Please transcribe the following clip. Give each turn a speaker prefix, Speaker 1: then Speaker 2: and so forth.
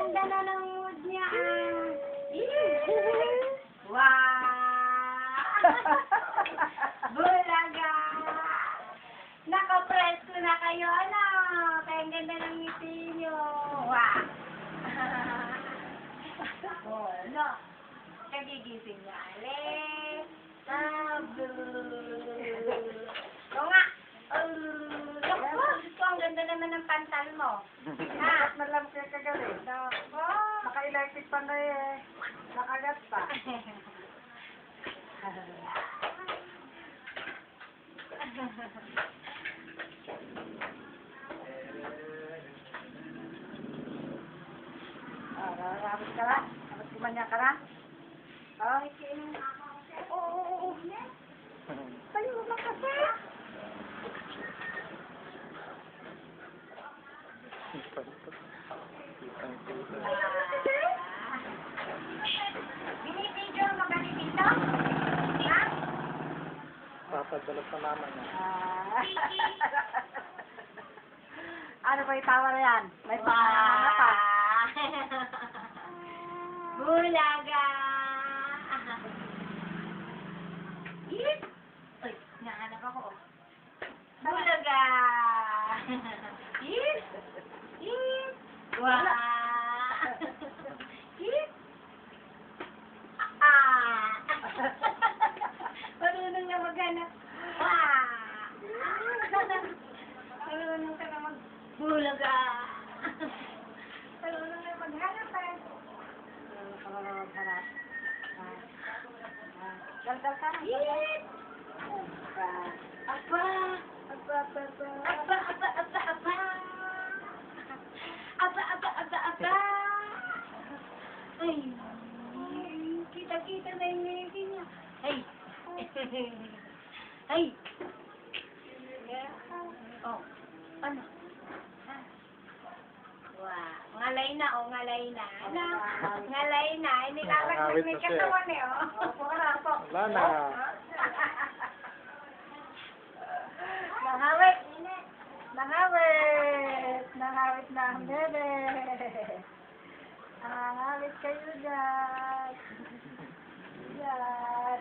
Speaker 1: ganda na ng mood niya. Wow! Bulaga! Nakapresko na kayo, ano? Kaya ang ganda ng ngiti niyo. Wow! Oh, no. Kagigising niya. Ale! Tabu! Oo nga! Naku, gusto ang ganda naman ng pantal mo. Ha?
Speaker 2: Na lang siya kagaling.
Speaker 1: Naku!
Speaker 2: Naka-electric pa na eh. Nakagat pa. Ramit ka na? Ramit kumanya ka na? Oh, oo. Tayo na kasi.
Speaker 1: Binibidyo mo ba ni Tito? Ha?
Speaker 3: Papadala sa mama niya.
Speaker 2: Ano ba yung tawa na yan? May pangalan pa.
Speaker 1: Bulaga! Yes! Uy, nahanap ako. Bulaga! Yes! Yes! Wow! Yes! Ah! Marunong na maghanap. Wow! Marunong ka na magbulaga. Marunong na maghanap eh.
Speaker 2: Daldal ka na.
Speaker 1: Yes! Aba!
Speaker 2: Aba.
Speaker 1: Aba! Aba! Ay! Kita-kita na yung ngiti niya. Ay! Ay! Oh, ano? Wow, ngalay na, oh, ngalay na. Ano? Ngalay na, inilalaglag may katawan eh, oh.
Speaker 3: Wala na.
Speaker 2: Nangawit. Nangawit na ang bebe. Nangawit kayo dyan. Dyan.